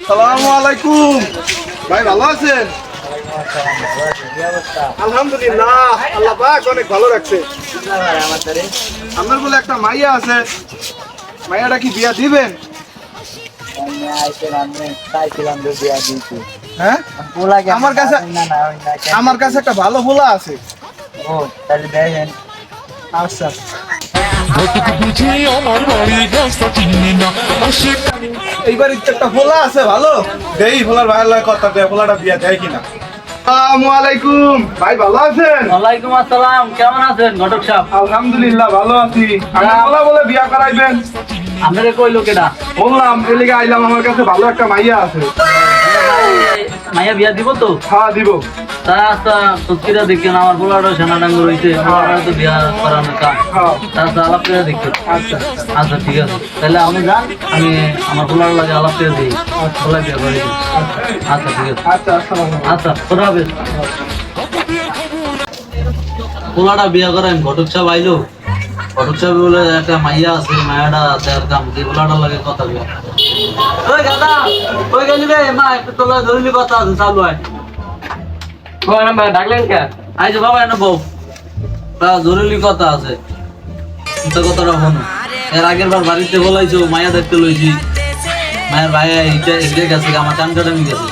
আসসালামু আলাইকুম ভাই, ভালো আছেন? আলহামদুলিল্লাহ, আল্লাহ পাক অনেক ভালো রাখছে। আপনার বলে একটা মাইয়া আছে, মাইয়াটা কি বিয়া দিবেন? হ্যাঁ, আমার কাছে একটা ভালো পোলা আছে। আচ্ছা, এইবার একটা পোলা আছে ভালো, দেই পোলার ভাইয়ের লাগে কথা দেয়, পোলাটা বিয়া দেয় কিনা। আসসালামু আলাইকুম ভাই, ভালো আছেন? ওয়ালাইকুম আসসালাম, কেমন আছেন ঘটক সাহেব? আলহামদুলিল্লাহ ভালো আছি। আমার পোলা বলে বিয়া করাইবেন, আপনারে কইলো কেডা? বললাম এদিকে আইলাম, আমার কাছে ভালো একটা মাইয়া আছে। মাইয়া বিয়া দিব তো? হ্যাঁ দিব। তা আচ্ছা, তসকিরা দেখেন আমার পোলাটা সেনা ডাঙ্গ রয়েছে, পোলাটা তো বিয়া করানোর কাম। তাছাড়া আলাপ করে দেখতে। আচ্ছা আচ্ছা ঠিক আছে, তাহলে আপনি যান, আমি আমার পোলার লাগে আলাপ করে দিই, পোলা বিয়া করে দিই। আচ্ছা ঠিক আছে, আচ্ছা, আসসালামু আলাইকুম। আচ্ছা খোদা হাফেজ। পোলাটা বিয়া করেন, ঘটক সাহেব আইলো। ঘটক সাহেব বলে একটা মাইয়া আছে, মায়াটা দেয়ার কাম কি, পোলাটার লাগে কথা বিয়া। ওই দাদা, ওই গেলি রে মা, একটু তোলা জরুরি কথা আছে, চালু হয়। ডাকলেন কে? আইছো বাবা, এনে বউ, জরুরি কথা আছে, কথাটা শোনো। এর আগের বার বাড়িতে বলাইছো, মায়া দেখতে লইছি, মায়ের ভাই এগিয়ে গেছে, আমার কান কাটামি গেছে,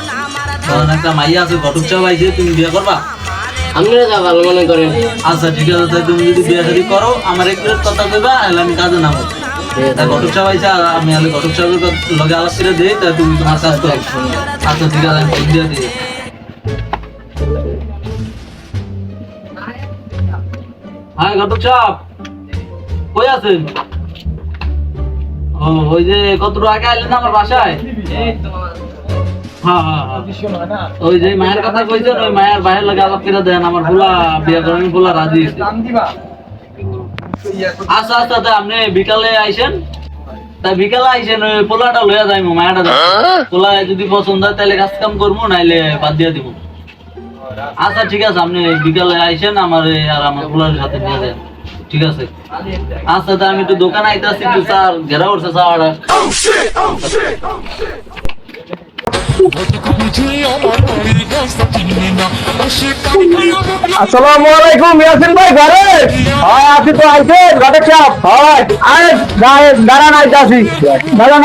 তখন একটা মাইয়া আছে, ঘটক সাহেব আইছে, তুমি বিয়ে করবা? আপনারা যা ভালো মনে করেন। আচ্ছা ঠিক আছে, তাই তুমি যদি বিয়ে শাদী করো, আমার এক মিনিট কথা কইবা, তাহলে আমি কাজে নামো। তাই ঘটক সাহেব আইছে, আমি আলে ঘটক সাহেবের লগে আলাপ করে দিই, তাই তুমি তোমার কাজ করো। আচ্ছা ঠিক আছে, আমি ফোন দিয়ে দিই। হ্যাঁ ঘটক সাহেব, কই আছেন? ও, ওই যে কতটুকু আগে আইলেন না আমার বাসায়? হ্যাঁ হ্যাঁ হ্যাঁ, ওই যে মায়ের কথা কইছেন, ওই মায়ের বাইরের লাগে আলাপ করে দেন, আমার পোলা বিয়ে করেন, পোলা রাজি হয়েছে। আচ্ছা আচ্ছা, তাই আপনি বিকালে আইসেন, তাই বিকালে আইসেন, ওই পোলাটা লইয়া যাইমু, মায়াটা পোলা যদি পছন্দ হয় তাহলে কাজ কাম করবো, নাইলে বাদ দিয়ে দিব। আচ্ছা ঠিক আছে, আপনি বিকালে আইসেন, আমার আর আমার পোলার সাথে নিয়ে যান, ঠিক আছে? আচ্ছা, তাই আমি একটু দোকানে আইতাছি, একটু স্যার ঘেরা উঠছে চাওয়াটা। আসসালামু আলাইকুম ইয়াসিন ভাই, ঘরে? হয় আছি তো, আইছে ঘটক সাহেব। হয়, আরে দাঁড়ান, আইতাছি, দাঁড়ান।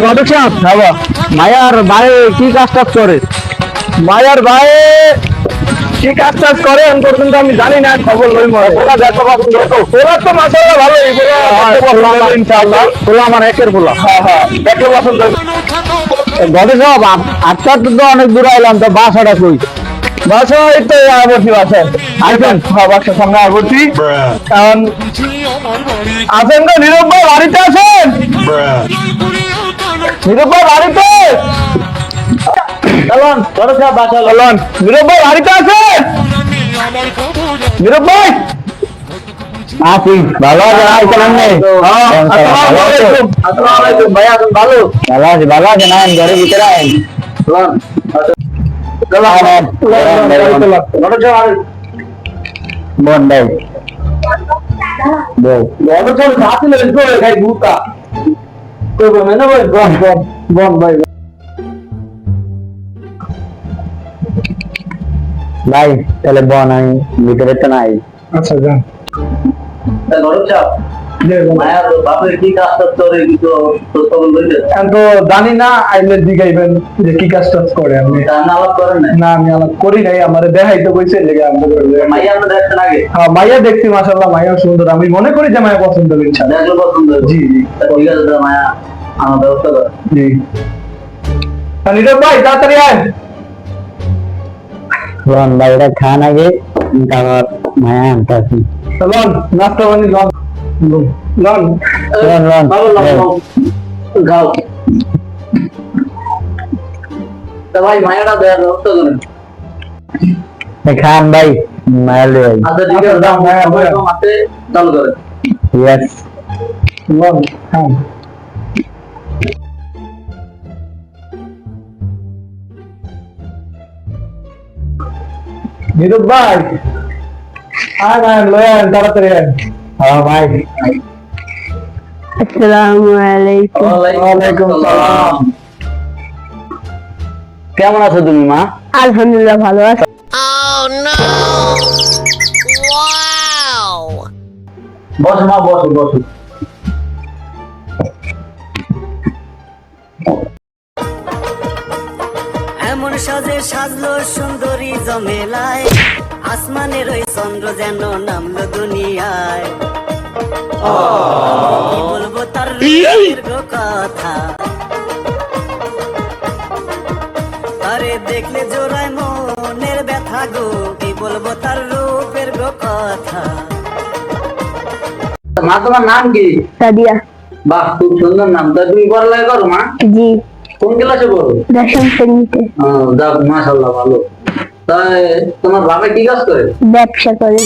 ঘটক সাহেব, মায়ার ভাই কি কাজ টাজ করে? মায়ার ভাই কি কাজ টাজ করে এখন পর্যন্ত আমি জানি না, খবর লই মরে। ওরা দেখো ওরা তো মাশাআল্লাহ ভালো, ইনশাআল্লাহ পোলা আমার একের পোলা। হ্যাঁ হ্যাঁ, দেখে পছন্দ। ঘটক সাহেব, আপনার তো অনেক দূর আইলাম, তো বাসাটা কই? বাসা এই তো আবর্তি, বাসা আইছেন? হ্যাঁ, বাসার সামনে আবর্তি। এখন আছেন তো নীরব ভাই, বাড়িতে আছেন? নীরব ভাই বাড়িতে? চলুন ঘটক সাহেব, বাসা বলুন, নীরব ভাই বাড়িতে আছেন? নীরব ভাই আছি, ভালো আছেন? আইছিলাম নেই? আসসালামু আলাইকুম। আসসালামু আলাইকুম ভাই, আছেন? ভালো ভালো আছেন? আইন ঘরের ভিতরে আইন। বোন ভাই, ভাই তাহলে বোন, আমি ভিতরে তো নাই। আচ্ছা যান। এখন তো জানি না, আইলে জিগাইবেন যে কি কাজ টাজ করে। আপনি না, আমি আলাপ করি নাই, আমার দেখাইতে কইছে লেগে আমি হ্যাঁ, মাইয়া দেখছি, মাশাআল্লাহ মাইয়া সুন্দর, আমি মনে করি যে মাইয়া পছন্দ হবে ইনশাআল্লাহ। জি জি জি। নীরব ভাই তাড়াতাড়ি আয়। বোন ভাই, এটা খান আগে, তারপর মায়া আনতে আসি। লন নাস্তা পানি লন লন ভাই মায়াটা দেওয়ার ব্যবস্থা করেন। খান ভাই, মায়া লে ভাই। আচ্ছা ঠিক আছে, হাতে চালু করেন। ইয়েস, লন হ্যাঁ। নীরব ভাই লয়ে আন তাড়াতাড়ি আন। হ্যাঁ ভাই। আসসালামু আলাইকুম। ওয়ালাইকুম সালাম। কেমন আছো তুমি মা? আলহামদুলিল্লাহ ভালো আছি। বসো মা, বসো বসো। এমন সাজে সাজলো সুন্দরী জমেলায়, আসমানের ওই চন্দ্র যেন নামলো দুনিয়ায়। কি বলবো তার দীর্ঘ কথা, আরে দেখলে জোড়ায় মনের ব্যথা গো। কি বলবো তার রূপের গো কথা। মা তোমার নাম কি? সাদিয়া। বাহ, খুব সুন্দর নাম। তা তুমি পড়ালেখা করো মা? জি, কোন ক্লাসে পড়ো? দশম শ্রেণীতে। যাক, মাশাআল্লাহ, ভালো। তাই তোমার বাবা কি কাজ করে? ব্যবসা করে।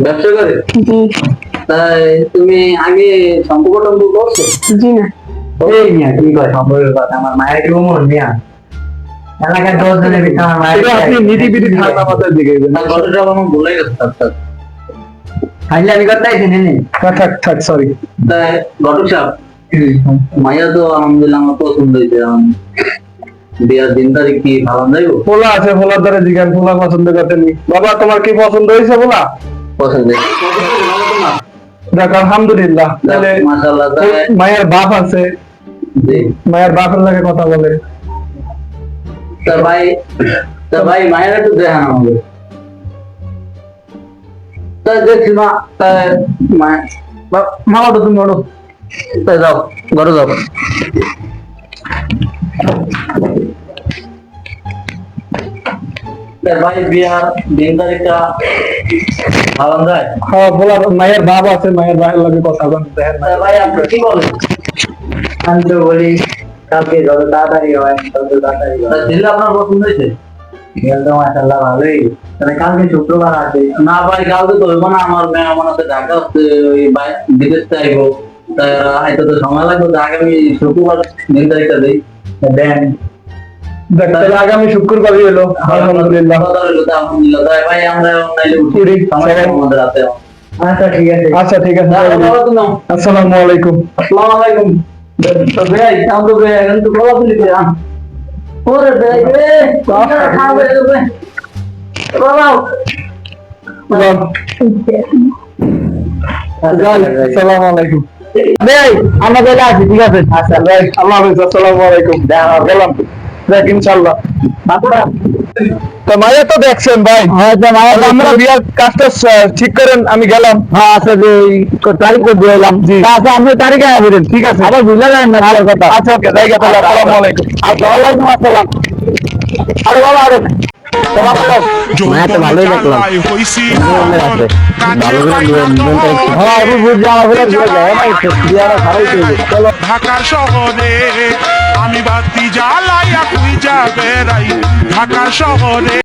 ব্যবসা করে? জি। তাই তুমি আগে সম্পর্ক টম্পর্ক করছো? জি না। এই মিয়া কি কয় সম্পর্কের কথা? আমার মায়ের কি উমর মিয়া? এলাকার 10 জনের ভিতরে আমার মায়ের এটা আপনি নিরিবিলি ঠান্ডা মাথায় দিকে তার কথাটা আমার ভুলে গেছে। খাইলে আমি কথা আইছি নেনি। থাক থাক, সরি। তাই ঘটক সাহেব, মাইয়া তো আলহামদুলিল্লাহ আমার পছন্দ হয়েছে। বিয়ার দিন তারিখ কি ভালো যাইব? পোলা আছে, পোলার দ্বারা জিজ্ঞান, পোলা পছন্দ করতেনি। বাবা তোমার কি পছন্দ হয়েছে পোলা? পছন্দ দেখ আলহামদুলিল্লাহ। তাহলে মাশাআল্লাহ। মায়ের বাপ আছে, জি। মায়ের বাপের লাগে কথা বলে। তা ভাই মায়ের একটু দেখান আমাকে। তা দেখছি মা। মা ওঠো, তুমি ওঠো। তাই যাও, ঘরে যাও। ভাই বিয়ার দিন তারিখটা ভালো যায়? হ্যাঁ, পোলা মায়ের বাপ আছে, মায়ের বাপের লাগে কথা বলে। দেখেন না। ভাই আপনি কি বলেন? আমি তো বলি কালকে যত তাড়াতাড়ি হয় তত তাড়াতাড়ি হয়। দিলে আপনার পছন্দ হয়েছে? তো মাশাআল্লাহ ভালোই। তাহলে কালকে শুক্রবার আছে? না ভাই, কালকে তো হইব না। আমার মেহমান আছে ঢাকা, ওই বিদেশ চাইবো। তাই হয়তো তো সময় লাগবে। তো আগামী শুক্রবার দিন তারিখটা দিই দেন। দেখ তাহলে আগামী শুক্রবারই হলো। আলহামদুলিল্লাহ। আলহামদুলিল্লাহ। তাই ভাই আমরা নাইলে উঠি, সময় আমাদের হাতে। আচ্ছা ঠিক আছে। আচ্ছা ঠিক আছে। আসসালামু আলাইকুম। আসসালামু আলাইকুম। তো ভাই আমরা ভাই এখন তো বলা বলি করে আন। ওরে ভাই রে, কথা খাবে রে। বাবা আসসালামু আলাইকুম। ভাই আমরা চলে আসি, ঠিক আছে? আচ্ছা ভাই, আল্লাহ হাফেজ। আসসালামু আলাইকুম। গেলাম। দেখ ইনশাআল্লাহ। তো মায়া তো দেখছেন ভাই। হ্যাঁ, তো মায়া আমরা বিয়ার কাজটা ঠিক করেন, আমি গেলাম। হ্যাঁ, আচ্ছা যে তারিখ করে দিয়ে এলাম। জি। আচ্ছা আপনি তারিখে আসবেন, ঠিক আছে? আবার ভুলে যাবেন না ভালো কথা। আচ্ছা ওকে, জায়গা তাহলে। আসসালামু আলাইকুম। আচ্ছা, ওয়ালাইকুম আসসালাম। আরে বাবা, আরে মায়া তো ভালোই দেখলাম। মনে আছে ভালো করে হ্যাঁ আমি বুঝছি। আমার বলে বিয়ারা ভালোই চলবে। চলো। ঢাকার শহরে আমি বাতি জ্বালাই, খুঁজা বেড়াই ঢাকার শহরে।